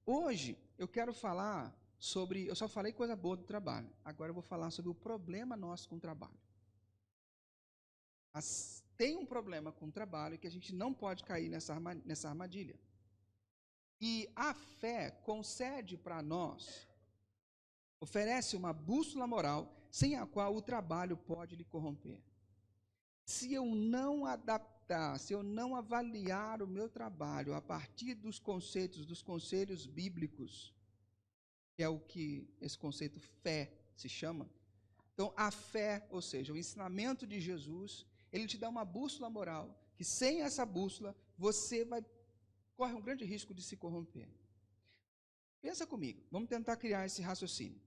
Hoje eu quero falar sobre, eu só falei coisa boa do trabalho, agora eu vou falar sobre o problema nosso com o trabalho. Tem um problema com o trabalho que a gente não pode cair nessa armadilha. E a fé concede para nós, oferece uma bússola moral sem a qual o trabalho pode lhe corromper. Se eu não adaptar, se eu não avaliar o meu trabalho a partir dos conceitos, dos conselhos bíblicos, que é o que esse conceito fé se chama. Então, a fé, ou seja, o ensinamento de Jesus, ele te dá uma bússola moral, que sem essa bússola, você corre um grande risco de se corromper. Pensa comigo, vamos tentar criar esse raciocínio.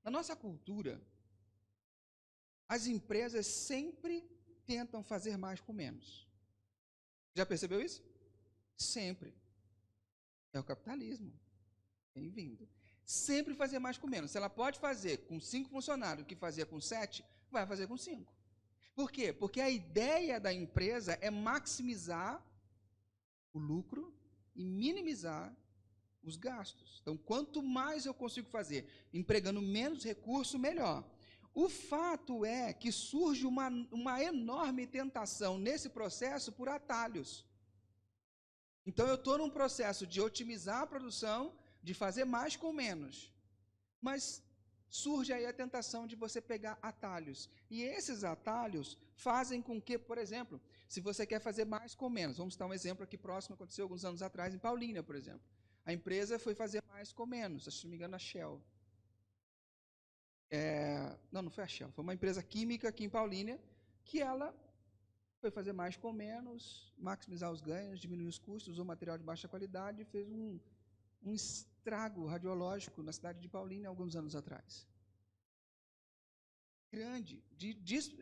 Na nossa cultura, as empresas sempre tentam fazer mais com menos. Já percebeu isso? Sempre. É o capitalismo. Bem-vindo. Sempre fazer mais com menos. Se ela pode fazer com 5 funcionários o que fazia com 7, vai fazer com 5. Por quê? Porque a ideia da empresa é maximizar o lucro e minimizar os gastos. Então, quanto mais eu consigo fazer empregando menos recurso, melhor. O fato é que surge uma enorme tentação nesse processo por atalhos. Então, eu estou num processo de otimizar a produção, de fazer mais com menos. Mas surge aí a tentação de você pegar atalhos. E esses atalhos fazem com que, por exemplo, se você quer fazer mais com menos, vamos dar um exemplo aqui próximo, aconteceu alguns anos atrás em Paulínia, por exemplo. A empresa foi fazer mais com menos, se não me engano, a Shell. Não foi a Shell, foi uma empresa química aqui em Paulínia, que ela foi fazer mais com menos, maximizar os ganhos, diminuir os custos, usou material de baixa qualidade e fez um estrago radiológico na cidade de Paulínia alguns anos atrás. Grande,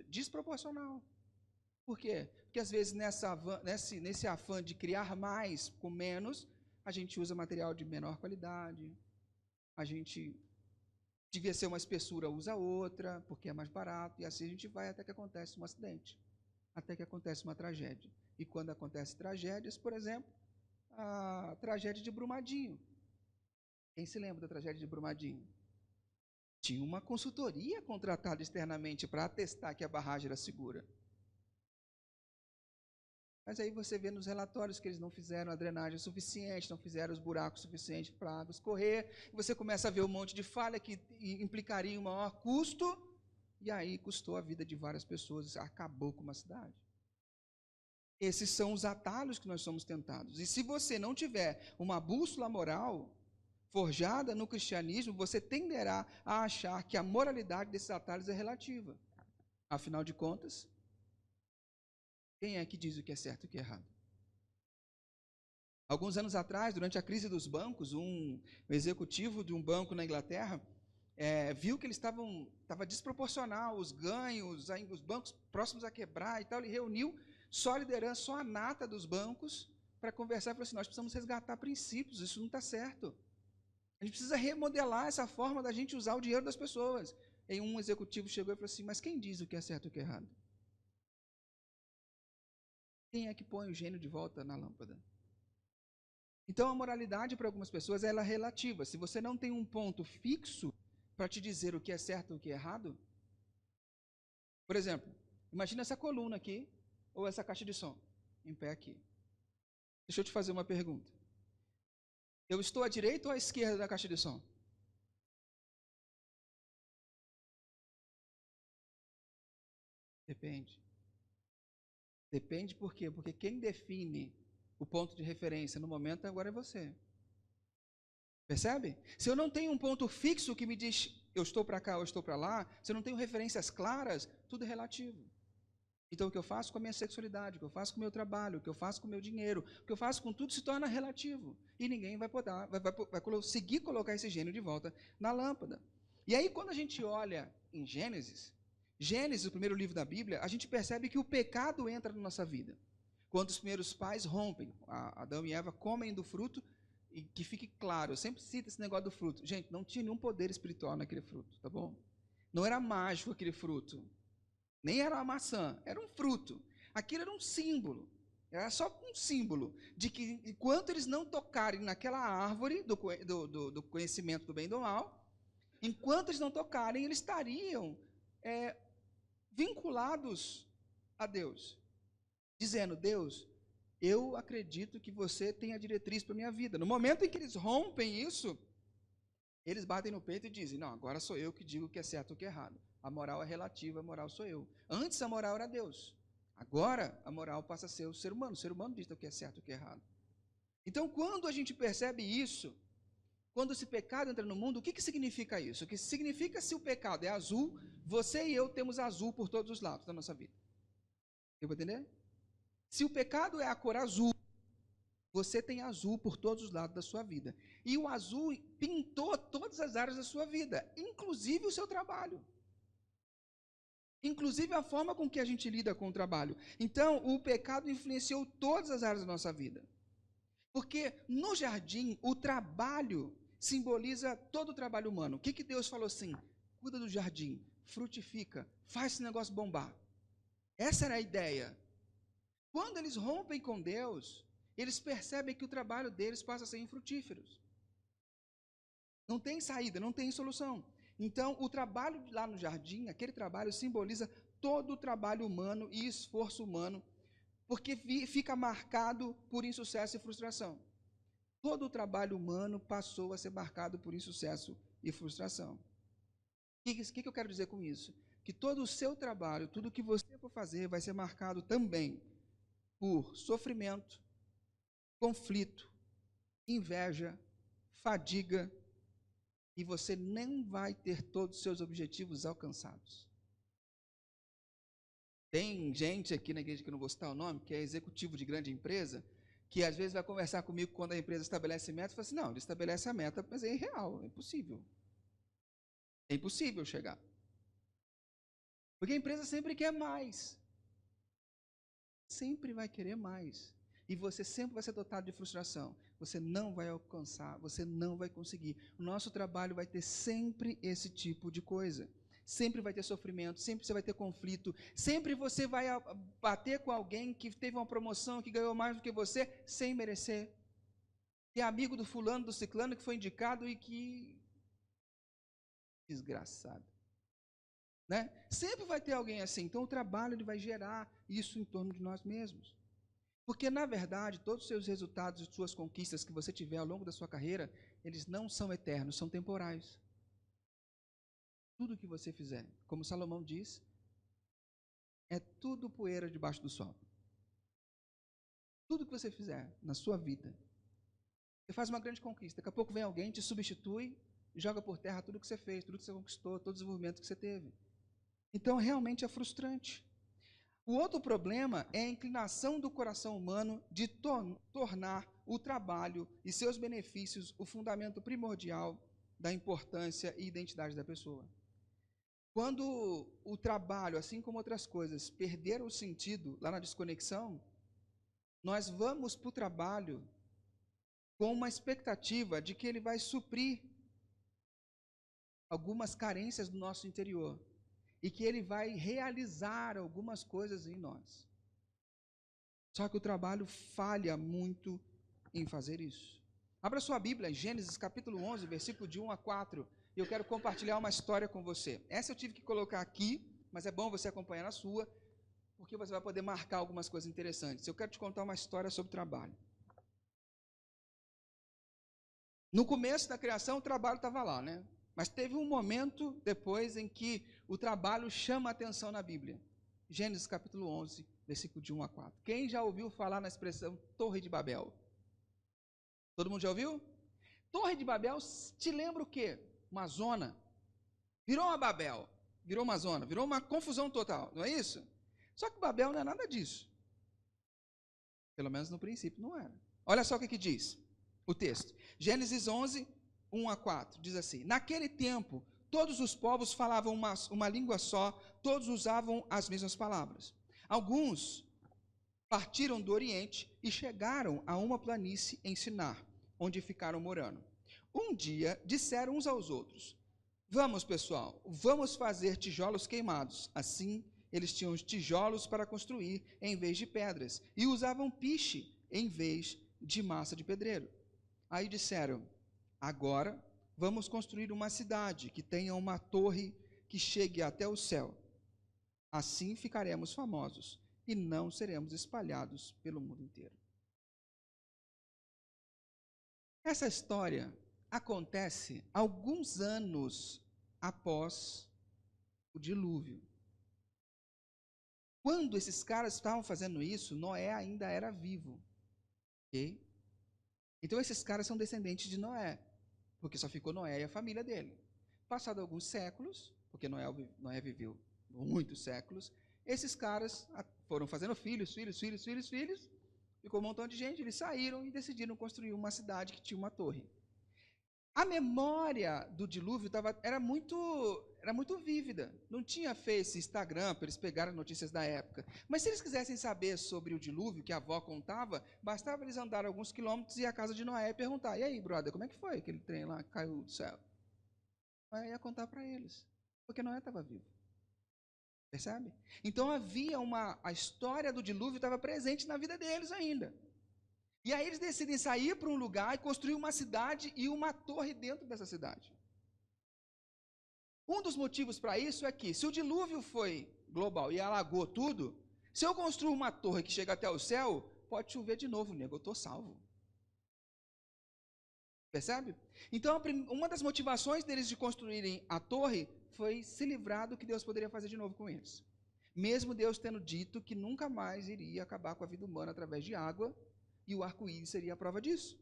desproporcional. Por quê? Porque às vezes nesse afã de criar mais com menos, a gente usa material de menor qualidade, a gente devia ser uma espessura, usa outra, porque é mais barato, e assim a gente vai até que acontece um acidente, até que acontece uma tragédia. E quando acontecem tragédias, por exemplo, a tragédia de Brumadinho. Quem se lembra da tragédia de Brumadinho? Tinha uma consultoria contratada externamente para atestar que a barragem era segura. Mas aí você vê nos relatórios que eles não fizeram a drenagem suficiente, não fizeram os buracos suficientes para a água escorrer, e você começa a ver um monte de falha que implicaria um maior custo, e aí custou a vida de várias pessoas, acabou com uma cidade. Esses são os atalhos que nós somos tentados. E se você não tiver uma bússola moral forjada no cristianismo, você tenderá a achar que a moralidade desses atalhos é relativa. Afinal de contas, quem é que diz o que é certo e o que é errado? Alguns anos atrás, durante a crise dos bancos, um executivo de um banco na Inglaterra viu que eles estava desproporcional os ganhos, os bancos próximos a quebrar e tal. Ele reuniu só a liderança, só a nata dos bancos para conversar e falou assim: nós precisamos resgatar princípios, isso não está certo. A gente precisa remodelar essa forma da gente usar o dinheiro das pessoas. E um executivo chegou e falou assim: mas quem diz o que é certo e o que é errado? Quem é que põe o gênio de volta na lâmpada? Então, a moralidade para algumas pessoas ela é relativa. Se você não tem um ponto fixo para te dizer o que é certo e o que é errado, por exemplo, imagina essa coluna aqui, ou essa caixa de som, em pé aqui. Deixa eu te fazer uma pergunta. Eu estou à direita ou à esquerda da caixa de som? Depende. Depende por quê? Porque quem define o ponto de referência no momento agora é você. Percebe? Se eu não tenho um ponto fixo que me diz eu estou para cá ou estou para lá, se eu não tenho referências claras, tudo é relativo. Então o que eu faço com a minha sexualidade, o que eu faço com o meu trabalho, o que eu faço com o meu dinheiro, o que eu faço com tudo se torna relativo. E ninguém vai conseguir colocar esse gênio de volta na lâmpada. E aí quando a gente olha em Gênesis, o primeiro livro da Bíblia, a gente percebe que o pecado entra na nossa vida. Quando os primeiros pais rompem, Adão e Eva comem do fruto, e que fique claro, eu sempre cito esse negócio do fruto. Gente, não tinha nenhum poder espiritual naquele fruto, tá bom? Não era mágico aquele fruto. Nem era uma maçã, era um fruto. Aquilo era um símbolo. Era só um símbolo de que enquanto eles não tocarem naquela árvore do conhecimento do bem e do mal, enquanto eles não tocarem, eles estariam vinculados a Deus, dizendo: Deus, eu acredito que você tem a diretriz para a minha vida. No momento em que eles rompem isso, eles batem no peito e dizem: não, agora sou eu que digo o que é certo e o que é errado. A moral é relativa, a moral sou eu. Antes a moral era Deus. Agora a moral passa a ser o ser humano. O ser humano diz o que é certo e o que é errado. Então, quando a gente percebe isso, quando esse pecado entra no mundo, o que significa isso? O que significa, se o pecado é azul, você e eu temos azul por todos os lados da nossa vida. Eu vou entender? Se o pecado é a cor azul, você tem azul por todos os lados da sua vida. E o azul pintou todas as áreas da sua vida, inclusive o seu trabalho. Inclusive a forma com que a gente lida com o trabalho. Então, o pecado influenciou todas as áreas da nossa vida. Porque no jardim, o trabalho simboliza todo o trabalho humano. O que Deus falou assim? Cuida do jardim, frutifica, faz esse negócio bombar. Essa era a ideia. Quando eles rompem com Deus, eles percebem que o trabalho deles passa a ser infrutífero. Não tem saída, não tem solução. Então, o trabalho lá no jardim, aquele trabalho simboliza todo o trabalho humano e esforço humano, porque fica marcado por insucesso e frustração. Todo o trabalho humano passou a ser marcado por insucesso e frustração. O que eu quero dizer com isso? Que todo o seu trabalho, tudo que você for fazer, vai ser marcado também por sofrimento, conflito, inveja, fadiga, e você nem vai ter todos os seus objetivos alcançados. Tem gente aqui na igreja, que eu não vou citar o nome, que é executivo de grande empresa, que às vezes vai conversar comigo quando a empresa estabelece meta, e fala assim: não, ele estabelece a meta, mas é irreal, é impossível. É impossível chegar. Porque a empresa sempre quer mais. Sempre vai querer mais. E você sempre vai ser dotado de frustração. Você não vai alcançar, você não vai conseguir. O nosso trabalho vai ter sempre esse tipo de coisa. Sempre vai ter sofrimento, sempre você vai ter conflito, sempre você vai bater com alguém que teve uma promoção, que ganhou mais do que você, sem merecer. Que é amigo do fulano, do ciclano, que foi indicado e que... desgraçado. Né? Sempre vai ter alguém assim. Então o trabalho ele vai gerar isso em torno de nós mesmos. Porque, na verdade, todos os seus resultados e suas conquistas que você tiver ao longo da sua carreira, eles não são eternos, são temporais. Tudo que você fizer, como Salomão diz, é tudo poeira debaixo do sol. Tudo que você fizer na sua vida, você faz uma grande conquista, daqui a pouco vem alguém, te substitui e joga por terra tudo que você fez, tudo que você conquistou, todo o desenvolvimento que você teve. Então, realmente é frustrante. O outro problema é a inclinação do coração humano de tornar o trabalho e seus benefícios o fundamento primordial da importância e identidade da pessoa. Quando o trabalho, assim como outras coisas, perderam o sentido lá na desconexão, nós vamos para o trabalho com uma expectativa de que ele vai suprir algumas carências do nosso interior. E que ele vai realizar algumas coisas em nós. Só que o trabalho falha muito em fazer isso. Abra sua Bíblia, Gênesis capítulo 11, versículo de 1 a 4. E eu quero compartilhar uma história com você. Essa eu tive que colocar aqui, mas é bom você acompanhar na sua, porque você vai poder marcar algumas coisas interessantes. Eu quero te contar uma história sobre trabalho. No começo da criação, o trabalho estava lá, né? Mas teve um momento depois em que o trabalho chama a atenção na Bíblia. Gênesis capítulo 11, versículo de 1 a 4. Quem já ouviu falar na expressão Torre de Babel? Todo mundo já ouviu? Torre de Babel te lembra o quê? Uma zona. Virou uma Babel, virou uma zona, virou uma confusão total, não é isso? Só que Babel não é nada disso. Pelo menos no princípio não era. Olha só o que diz o texto. Gênesis 11, 1 a 4, diz assim: naquele tempo, todos os povos falavam uma língua só, todos usavam as mesmas palavras. Alguns partiram do Oriente e chegaram a uma planície em Sinar, onde ficaram morando. Um dia, disseram uns aos outros: vamos, pessoal, vamos fazer tijolos queimados. Assim, Eles tinham os tijolos para construir em vez de pedras, e usavam piche em vez de massa de pedreiro. Aí disseram: agora vamos construir uma cidade que tenha uma torre que chegue até o céu. Assim ficaremos famosos e não seremos espalhados pelo mundo inteiro. Essa história acontece alguns anos após o dilúvio. Quando esses caras estavam fazendo isso, Noé ainda era vivo. Ok? Então esses caras são descendentes de Noé, porque só ficou Noé e a família dele. Passado alguns séculos, porque Noé viveu muitos séculos, esses caras foram fazendo filhos, ficou um montão de gente, eles saíram e decidiram construir uma cidade que tinha uma torre. A memória do dilúvio era muito vívida. Não tinha Face, Instagram, para eles pegarem notícias da época. Mas se eles quisessem saber sobre o dilúvio, que a avó contava, bastava eles andarem alguns quilômetros e ir à casa de Noé e perguntar: e aí, brother, como é que foi aquele trem lá que caiu do céu? Noé ia contar para eles, porque Noé estava vivo. Percebe? Então havia a história do dilúvio estava presente na vida deles ainda. E aí eles decidem sair para um lugar e construir uma cidade e uma torre dentro dessa cidade. Um dos motivos para isso é que, se o dilúvio foi global e alagou tudo, se eu construir uma torre que chega até o céu, pode chover de novo, nego, eu estou salvo. Percebe? Então, uma das motivações deles de construírem a torre foi se livrar do que Deus poderia fazer de novo com eles. Mesmo Deus tendo dito que nunca mais iria acabar com a vida humana através de água, e o arco-íris seria a prova disso.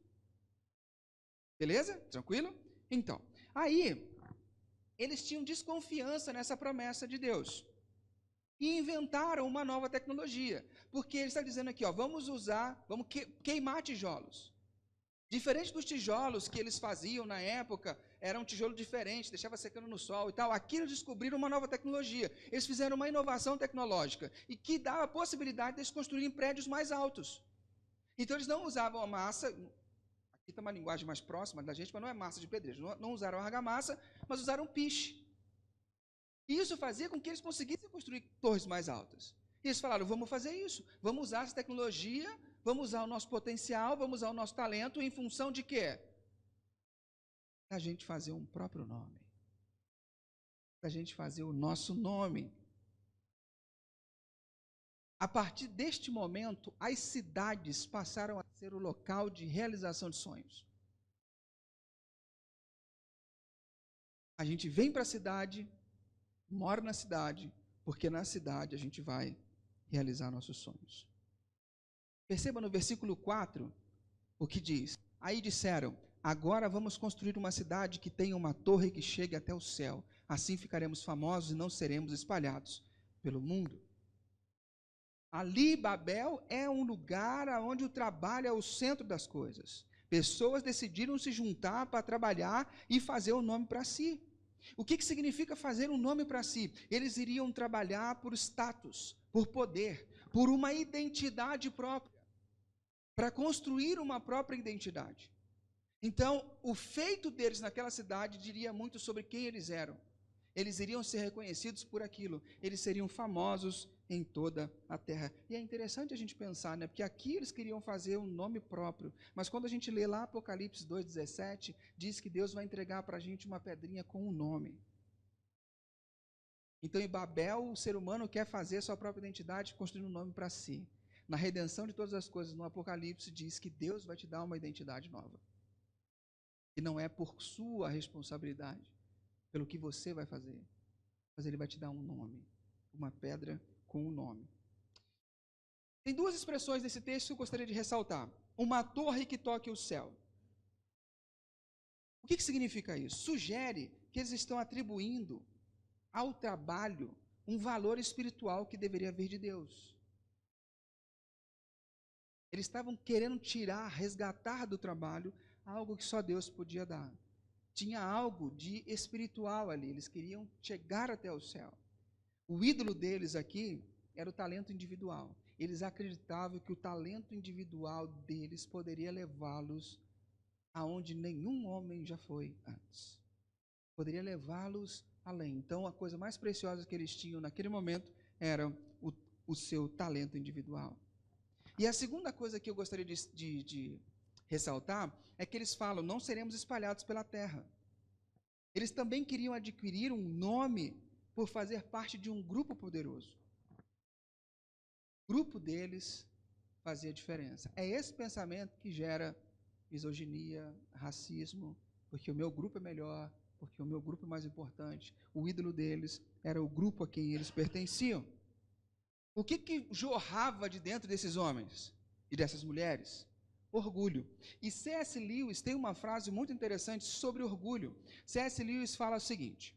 Beleza? Tranquilo? Então, aí, eles tinham desconfiança nessa promessa de Deus. E inventaram uma nova tecnologia. Porque ele está dizendo aqui, vamos queimar tijolos. Diferente dos tijolos que eles faziam na época, era um tijolo diferente, deixava secando no sol e tal. Aqui eles descobriram uma nova tecnologia. Eles fizeram uma inovação tecnológica e que dava a possibilidade de eles construírem prédios mais altos. Então eles não usavam a massa, aqui está uma linguagem mais próxima da gente, mas não é massa de pedreiro. Não usaram argamassa, mas usaram piche. E isso fazia com que eles conseguissem construir torres mais altas. E eles falaram: vamos fazer isso, vamos usar essa tecnologia, vamos usar o nosso potencial, vamos usar o nosso talento em função de quê? Da gente fazer um próprio nome. Da gente fazer o nosso nome. A partir deste momento, as cidades passaram a ser o local de realização de sonhos. A gente vem para a cidade, mora na cidade, porque na cidade a gente vai realizar nossos sonhos. Perceba no versículo 4 o que diz: aí disseram: agora vamos construir uma cidade que tenha uma torre que chegue até o céu. Assim ficaremos famosos e não seremos espalhados pelo mundo. Ali, Babel é um lugar onde o trabalho é o centro das coisas. Pessoas decidiram se juntar para trabalhar e fazer um nome para si. O que significa fazer um nome para si? Eles iriam trabalhar por status, por poder, por uma identidade própria, para construir uma própria identidade. Então, o feito deles naquela cidade diria muito sobre quem eles eram. Eles iriam ser reconhecidos por aquilo, eles seriam famosos em toda a terra. E é interessante a gente pensar, né? Porque aqui eles queriam fazer um nome próprio, mas quando a gente lê lá Apocalipse 2,17, diz que Deus vai entregar para a gente uma pedrinha com um nome. Então, em Babel, o ser humano quer fazer a sua própria identidade, construindo um nome para si. Na redenção de todas as coisas, no Apocalipse, diz que Deus vai te dar uma identidade nova. E não é por sua responsabilidade, pelo que você vai fazer, mas Ele vai te dar um nome, uma pedra com um nome. Tem duas expressões nesse texto que eu gostaria de ressaltar. Uma torre que toque o céu. O que significa isso? Sugere que eles estão atribuindo ao trabalho um valor espiritual que deveria vir de Deus. Eles estavam querendo resgatar do trabalho algo que só Deus podia dar. Tinha algo de espiritual ali, eles queriam chegar até o céu. O ídolo deles aqui era o talento individual. Eles acreditavam que o talento individual deles poderia levá-los aonde nenhum homem já foi antes. Poderia levá-los além. Então, a coisa mais preciosa que eles tinham naquele momento era o seu talento individual. E a segunda coisa que eu gostaria de ressaltar é que eles falam, não seremos espalhados pela terra. Eles também queriam adquirir um nome por fazer parte de um grupo poderoso. O grupo deles fazia diferença. É esse pensamento que gera misoginia, racismo, porque o meu grupo é melhor, porque o meu grupo é mais importante. O ídolo deles era o grupo a quem eles pertenciam. O que jorrava de dentro desses homens e dessas mulheres? Orgulho. E C.S. Lewis tem uma frase muito interessante sobre orgulho. C.S. Lewis fala o seguinte: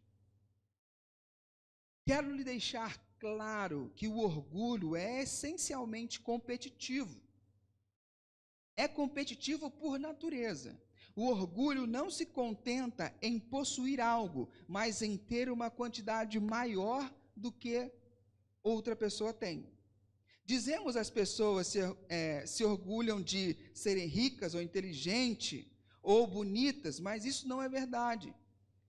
quero lhe deixar claro que o orgulho é essencialmente competitivo. É competitivo por natureza. O orgulho não se contenta em possuir algo, mas em ter uma quantidade maior do que outra pessoa tem. Dizemos as pessoas se orgulham de serem ricas ou inteligentes ou bonitas, mas isso não é verdade.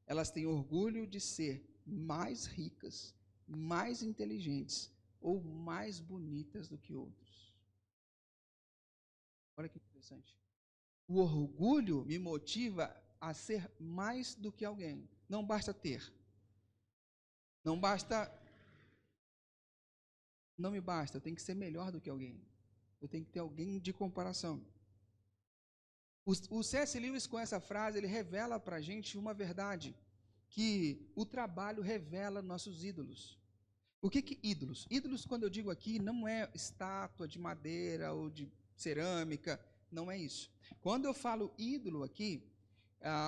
Elas têm orgulho de ser mais ricas, mais inteligentes ou mais bonitas do que outros. Olha que interessante. O orgulho me motiva a ser mais do que alguém. Não basta ter. Não me basta, eu tenho que ser melhor do que alguém. Eu tenho que ter alguém de comparação. O C.S. Lewis, com essa frase, ele revela para a gente uma verdade, que o trabalho revela nossos ídolos. O que ídolos? Ídolos, quando eu digo aqui, não é estátua de madeira ou de cerâmica, não é isso. Quando eu falo ídolo aqui,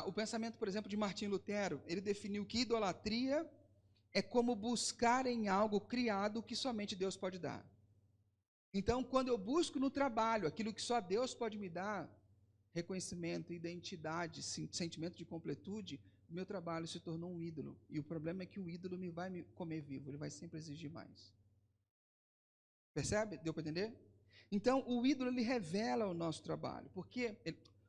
o pensamento, por exemplo, de Martim Lutero, ele definiu que idolatria é como buscar em algo criado que somente Deus pode dar. Então, quando eu busco no trabalho aquilo que só Deus pode me dar, reconhecimento, identidade, sentimento de completude, o meu trabalho se tornou um ídolo. E o problema é que o ídolo vai me comer vivo, ele vai sempre exigir mais. Percebe? Deu para entender? Então, o ídolo, ele revela o nosso trabalho.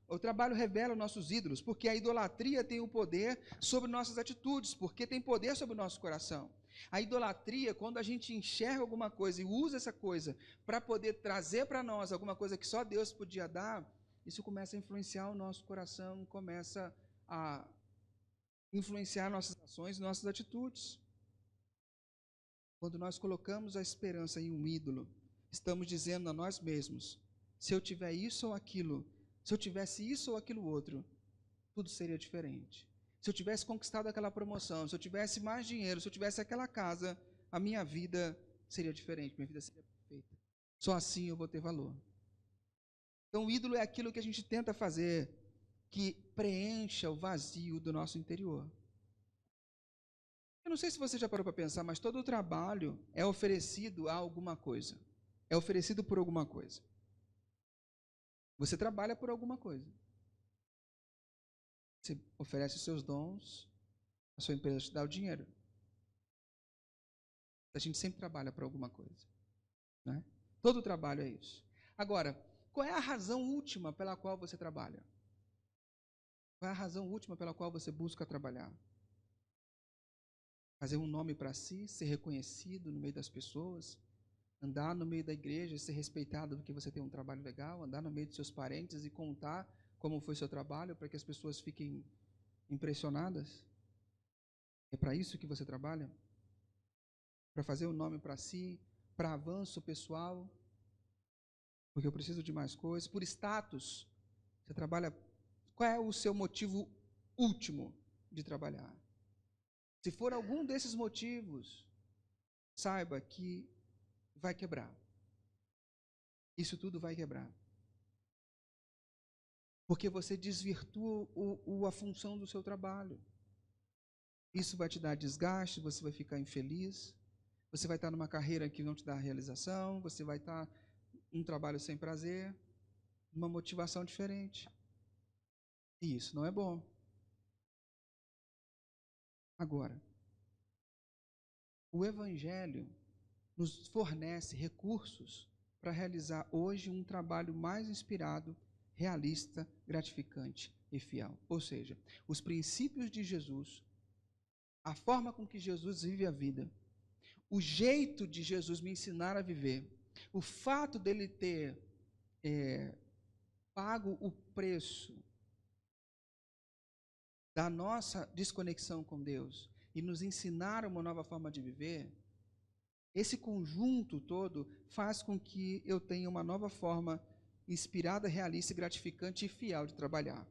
O trabalho revela os nossos ídolos, porque a idolatria tem o poder sobre nossas atitudes, porque tem poder sobre o nosso coração. A idolatria, quando a gente enxerga alguma coisa e usa essa coisa para poder trazer para nós alguma coisa que só Deus podia dar, isso começa a influenciar o nosso coração, começa a influenciar nossas ações e nossas atitudes. Quando nós colocamos a esperança em um ídolo, estamos dizendo a nós mesmos, se eu tiver isso ou aquilo, se eu tivesse isso ou aquilo outro, tudo seria diferente. Se eu tivesse conquistado aquela promoção, se eu tivesse mais dinheiro, se eu tivesse aquela casa, a minha vida seria diferente, minha vida seria perfeita. Só assim eu vou ter valor. Então, o ídolo é aquilo que a gente tenta fazer que preencha o vazio do nosso interior. Eu não sei se você já parou para pensar, mas todo o trabalho é oferecido a alguma coisa. É oferecido por alguma coisa. Você trabalha por alguma coisa. Você oferece os seus dons, a sua empresa te dá o dinheiro. A gente sempre trabalha por alguma coisa, né? Todo trabalho é isso. Agora, qual é a razão última pela qual você trabalha? Qual é a razão última pela qual você busca trabalhar? Fazer um nome para si, ser reconhecido no meio das pessoas, andar no meio da igreja e ser respeitado porque você tem um trabalho legal, andar no meio dos seus parentes e contar como foi seu trabalho para que as pessoas fiquem impressionadas? É para isso que você trabalha? Para fazer um nome para si, para avanço pessoal, porque eu preciso de mais coisas, por status. Você trabalha. Qual é o seu motivo último de trabalhar? Se for algum desses motivos, saiba que vai quebrar. Isso tudo vai quebrar. Porque você desvirtua a função do seu trabalho. Isso vai te dar desgaste, você vai ficar infeliz, você vai estar numa carreira que não te dá realização, você vai estar num trabalho sem prazer, uma motivação diferente. E isso não é bom. Agora, o Evangelho nos fornece recursos para realizar hoje um trabalho mais inspirado, realista, gratificante e fiel. Ou seja, os princípios de Jesus, a forma com que Jesus vive a vida, o jeito de Jesus me ensinar a viver, o fato dele ter pago o preço da nossa desconexão com Deus e nos ensinar uma nova forma de viver, esse conjunto todo faz com que eu tenha uma nova forma inspirada, realista, gratificante e fiel de trabalhar.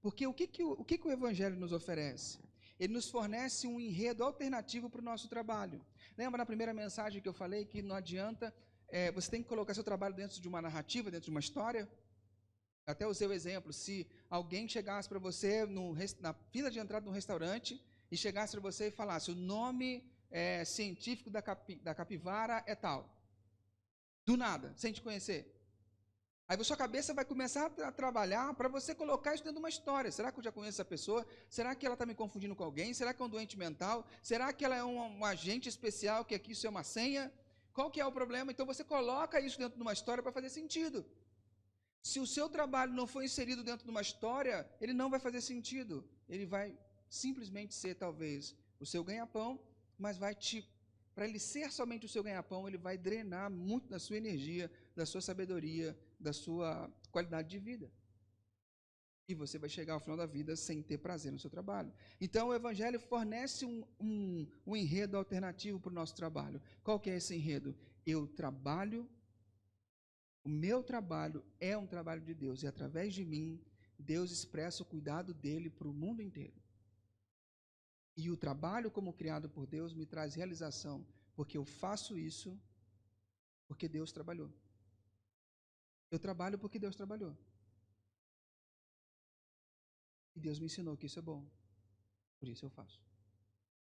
Porque o que o Evangelho nos oferece? Ele nos fornece um enredo alternativo para o nosso trabalho. Lembra na primeira mensagem que eu falei que não adianta, você tem que colocar seu trabalho dentro de uma narrativa, dentro de uma história? Até usei o exemplo, se alguém chegasse para você na fila de entrada de um restaurante e chegasse para você e falasse o nome científico da capivara é tal. Do nada, sem te conhecer. Aí a sua cabeça vai começar a trabalhar para você colocar isso dentro de uma história. Será que eu já conheço essa pessoa? Será que ela está me confundindo com alguém? Será que é um doente mental? Será que ela é um agente especial, que aqui isso é uma senha? Qual que é o problema? Então você coloca isso dentro de uma história para fazer sentido. Se o seu trabalho não for inserido dentro de uma história, ele não vai fazer sentido. Ele vai simplesmente ser, talvez, o seu ganha-pão, mas para ele ser somente o seu ganha-pão, ele vai drenar muito da sua energia, da sua sabedoria, da sua qualidade de vida. E você vai chegar ao final da vida sem ter prazer no seu trabalho. Então, o Evangelho fornece um enredo alternativo para o nosso trabalho. Qual que é esse enredo? O meu trabalho é um trabalho de Deus, e através de mim, Deus expressa o cuidado dele para o mundo inteiro. E o trabalho como criado por Deus me traz realização, porque eu faço isso porque Deus trabalhou. Eu trabalho porque Deus trabalhou. E Deus me ensinou que isso é bom. Por isso eu faço.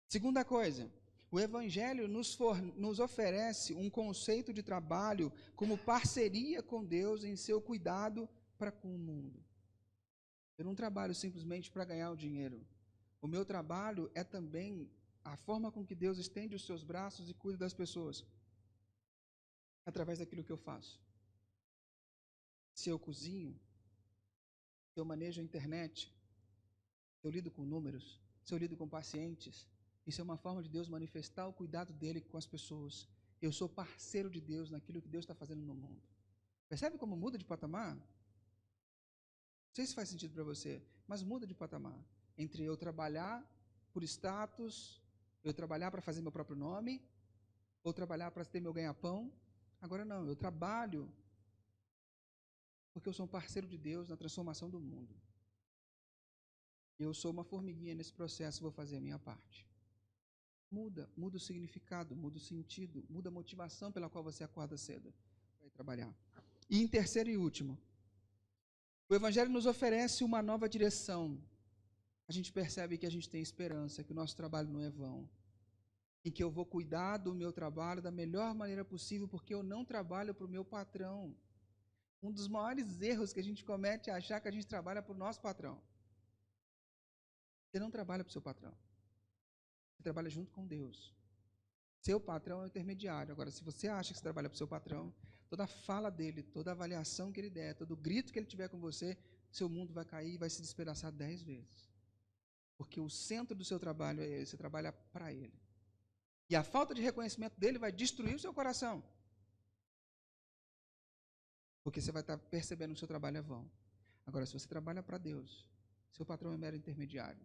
Segunda coisa, o Evangelho nos oferece um conceito de trabalho como parceria com Deus em seu cuidado para com o mundo. Eu não trabalho simplesmente para ganhar o dinheiro. O meu trabalho é também a forma com que Deus estende os seus braços e cuida das pessoas, através daquilo que eu faço. Se eu cozinho, se eu manejo a internet, se eu lido com números, se eu lido com pacientes, isso é uma forma de Deus manifestar o cuidado dele com as pessoas. Eu sou parceiro de Deus naquilo que Deus está fazendo no mundo. Percebe como muda de patamar? Não sei se faz sentido para você, mas muda de patamar. Entre eu trabalhar por status, eu trabalhar para fazer meu próprio nome, ou trabalhar para ter meu ganha-pão. Agora não, eu trabalho porque eu sou um parceiro de Deus na transformação do mundo. Eu sou uma formiguinha nesse processo e vou fazer a minha parte. Muda o significado, muda o sentido, muda a motivação pela qual você acorda cedo para ir trabalhar. E em terceiro e último, o Evangelho nos oferece uma nova direção. A gente percebe que a gente tem esperança, que o nosso trabalho não é vão, e que eu vou cuidar do meu trabalho da melhor maneira possível, porque eu não trabalho para o meu patrão. Um dos maiores erros que a gente comete é achar que a gente trabalha para o nosso patrão. Você não trabalha para o seu patrão. Você trabalha junto com Deus. Seu patrão é o intermediário. Agora, se você acha que você trabalha para o seu patrão, toda a fala dele, toda a avaliação que ele der, todo o grito que ele tiver com você, seu mundo vai cair e vai se despedaçar 10 vezes. Porque o centro do seu trabalho é ele, você trabalha para ele. E a falta de reconhecimento dele vai destruir o seu coração. Porque você vai estar percebendo que o seu trabalho é vão. Agora, se você trabalha para Deus, seu patrão é mero intermediário.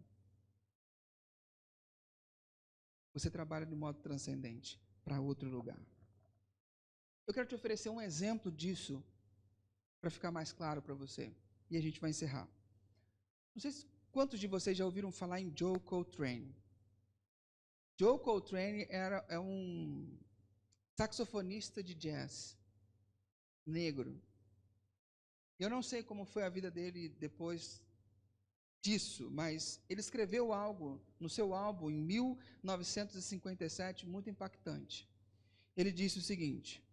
Você trabalha de modo transcendente para outro lugar. Eu quero te oferecer um exemplo disso para ficar mais claro para você. E a gente vai encerrar. Não sei quantos de vocês já ouviram falar em Joe Coltrane. Joe Coltrane é um saxofonista de jazz negro. Eu não sei como foi a vida dele depois disso, mas ele escreveu algo no seu álbum em 1957 muito impactante. Ele disse o seguinte: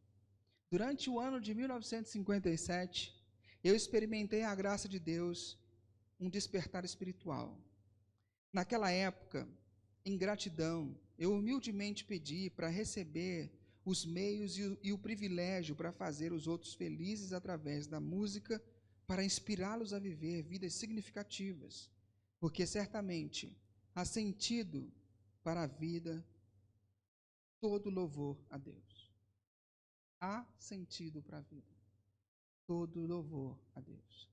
durante o ano de 1957, eu experimentei a graça de Deus, um despertar espiritual. Naquela época, em gratidão, eu humildemente pedi para receber os meios e o privilégio para fazer os outros felizes através da música, para inspirá-los a viver vidas significativas, porque certamente há sentido para a vida todo louvor a Deus. Há sentido para a vida. Todo louvor a Deus.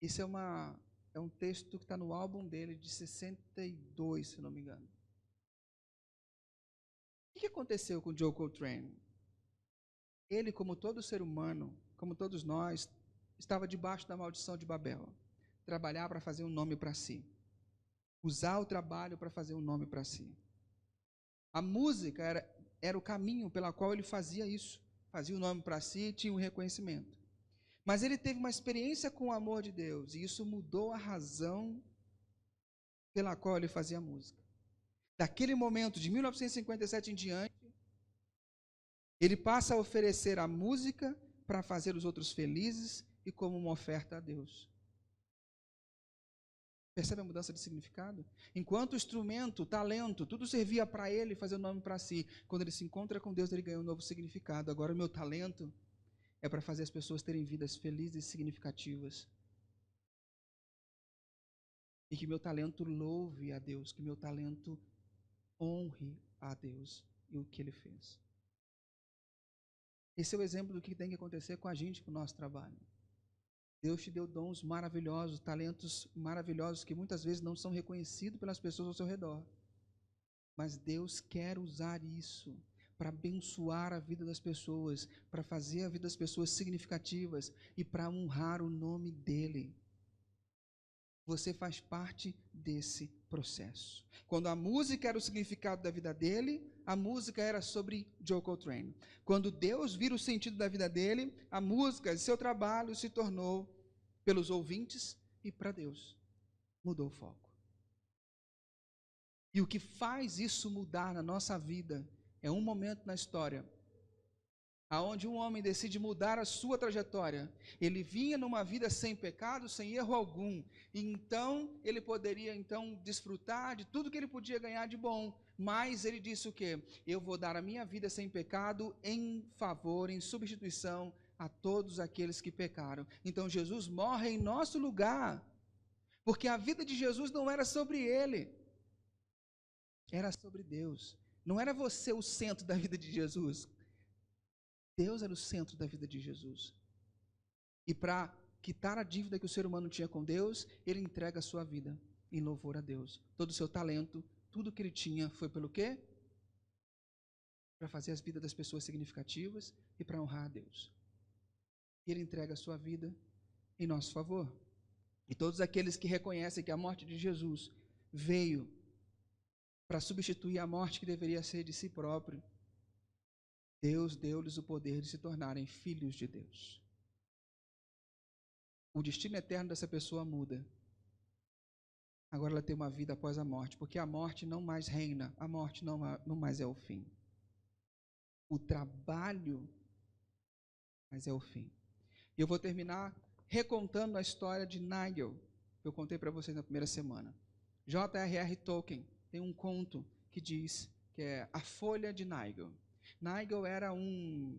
Isso é um texto que está no álbum dele de 62, se não me engano. O que aconteceu com Joe Coltrane? Ele, como todo ser humano, como todos nós, estava debaixo da maldição de Babel. Trabalhar para fazer um nome para si. Usar o trabalho para fazer um nome para si. A música era o caminho pelo qual ele fazia isso. Fazia o nome para si e tinha um reconhecimento. Mas ele teve uma experiência com o amor de Deus, e isso mudou a razão pela qual ele fazia música. Daquele momento, de 1957 em diante, ele passa a oferecer a música para fazer os outros felizes e como uma oferta a Deus. Percebe a mudança de significado? Enquanto o instrumento, o talento, tudo servia para ele fazer o nome para si. Quando ele se encontra com Deus, ele ganha um novo significado. Agora o meu talento é para fazer as pessoas terem vidas felizes e significativas. E que meu talento louve a Deus, que meu talento honre a Deus e o que Ele fez. Esse é o exemplo do que tem que acontecer com a gente, com o nosso trabalho. Deus te deu dons maravilhosos, talentos maravilhosos que muitas vezes não são reconhecidos pelas pessoas ao seu redor. Mas Deus quer usar isso para abençoar a vida das pessoas, para fazer a vida das pessoas significativas e para honrar o nome dEle. Você faz parte desse processo. Quando a música era o significado da vida dele, a música era sobre Joe Coltrane. Quando Deus vira o sentido da vida dele, a música, seu trabalho se tornou pelos ouvintes e para Deus. Mudou o foco. E o que faz isso mudar na nossa vida é um momento na história aonde um homem decide mudar a sua trajetória. Ele vinha numa vida sem pecado, sem erro algum. E então, ele poderia desfrutar de tudo que ele podia ganhar de bom. Mas ele disse o quê? Eu vou dar a minha vida sem pecado em favor, em substituição a todos aqueles que pecaram. Então, Jesus morre em nosso lugar. Porque a vida de Jesus não era sobre ele. Era sobre Deus. Não era você o centro da vida de Jesus. Deus era o centro da vida de Jesus. E para quitar a dívida que o ser humano tinha com Deus, ele entrega a sua vida em louvor a Deus. Todo o seu talento, tudo que ele tinha foi pelo quê? Para fazer as vidas das pessoas significativas e para honrar a Deus. E ele entrega a sua vida em nosso favor. E todos aqueles que reconhecem que a morte de Jesus veio para substituir a morte que deveria ser de si próprio, Deus deu-lhes o poder de se tornarem filhos de Deus. O destino eterno dessa pessoa muda. Agora ela tem uma vida após a morte, porque a morte não mais reina, a morte não mais é o fim. O trabalho mas é o fim. E eu vou terminar recontando a história de Nigel, que eu contei para vocês na primeira semana. J.R.R. Tolkien tem um conto que diz que é A Folha de Nigel. Nigel era um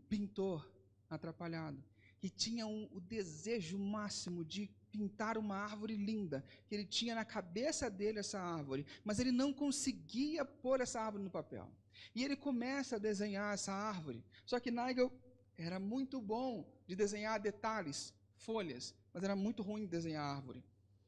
pintor atrapalhado, que tinha o desejo máximo de pintar uma árvore linda, que ele tinha na cabeça dele essa árvore, mas ele não conseguia pôr essa árvore no papel. E ele começa a desenhar essa árvore, só que Nigel era muito bom de desenhar detalhes, folhas, mas era muito ruim de desenhar árvore.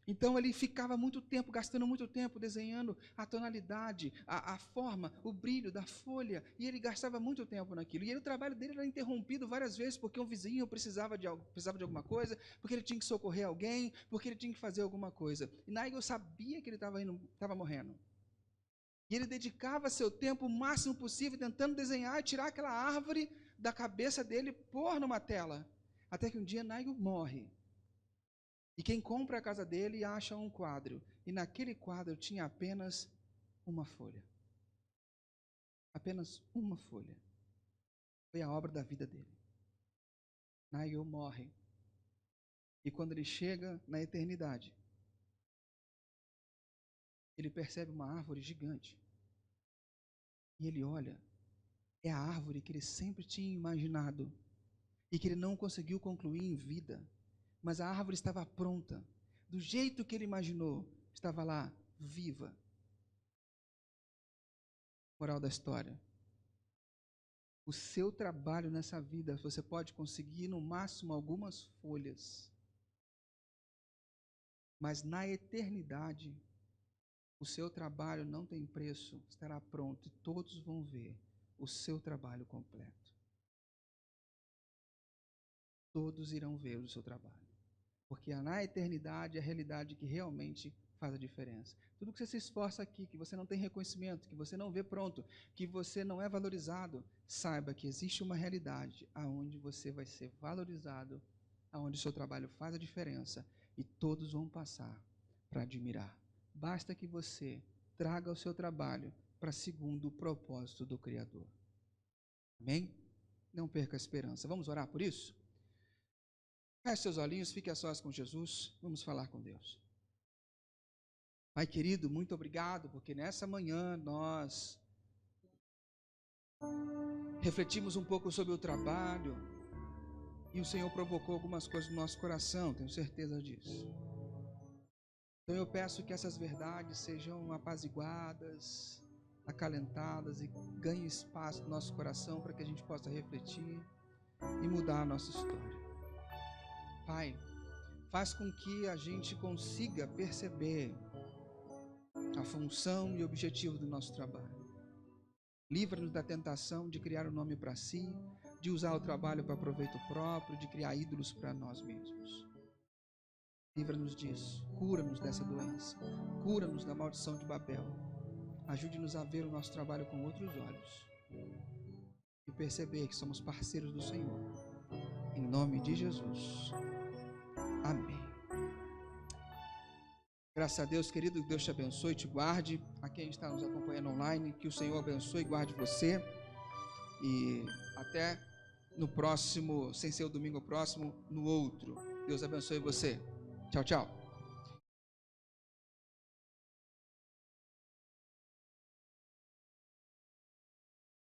Então ele ficava muito tempo, gastando muito tempo desenhando a tonalidade, a forma, o brilho da folha, e ele gastava muito tempo naquilo. E o trabalho dele era interrompido várias vezes, porque um vizinho precisava de alguma coisa, porque ele tinha que socorrer alguém, porque ele tinha que fazer alguma coisa. E Nigel sabia que ele estava morrendo. E ele dedicava seu tempo o máximo possível tentando desenhar e tirar aquela árvore da cabeça dele e pôr numa tela. Até que um dia Nigel morre. E quem compra a casa dele acha um quadro. E naquele quadro tinha apenas uma folha. Apenas uma folha. Foi a obra da vida dele. Nigel morre. E quando ele chega na eternidade, ele percebe uma árvore gigante. E ele olha, é a árvore que ele sempre tinha imaginado. E que ele não conseguiu concluir em vida. Mas a árvore estava pronta. Do jeito que ele imaginou, estava lá, viva. Moral da história. O seu trabalho nessa vida, você pode conseguir no máximo algumas folhas. Mas na eternidade, o seu trabalho não tem preço, estará pronto e todos vão ver o seu trabalho completo. Todos irão ver o seu trabalho. Porque na eternidade é a realidade que realmente faz a diferença. Tudo que você se esforça aqui, que você não tem reconhecimento, que você não vê pronto, que você não é valorizado, saiba que existe uma realidade aonde você vai ser valorizado, aonde o seu trabalho faz a diferença e todos vão passar para admirar. Basta que você traga o seu trabalho para segundo o propósito do Criador. Amém? Não perca a esperança. Vamos orar por isso? Feche seus olhinhos, fique a sós com Jesus. Vamos falar com Deus. Pai querido, muito obrigado, porque nessa manhã nós refletimos um pouco sobre o trabalho e o Senhor provocou algumas coisas no nosso coração, tenho certeza disso. Então eu peço que essas verdades sejam apaziguadas, acalentadas e ganhem espaço no nosso coração para que a gente possa refletir e mudar a nossa história. Pai, faz com que a gente consiga perceber a função e o objetivo do nosso trabalho. Livra-nos da tentação de criar um nome para si, de usar o trabalho para proveito próprio, de criar ídolos para nós mesmos. Livra-nos disso, cura-nos dessa doença, cura-nos da maldição de Babel. Ajude-nos a ver o nosso trabalho com outros olhos e perceber que somos parceiros do Senhor. Em nome de Jesus. Amém. Graças a Deus, querido, que Deus te abençoe e te guarde. A quem está nos acompanhando online, que o Senhor abençoe e guarde você. E até no próximo, sem ser o domingo próximo, no outro. Deus abençoe você. Tchau, tchau.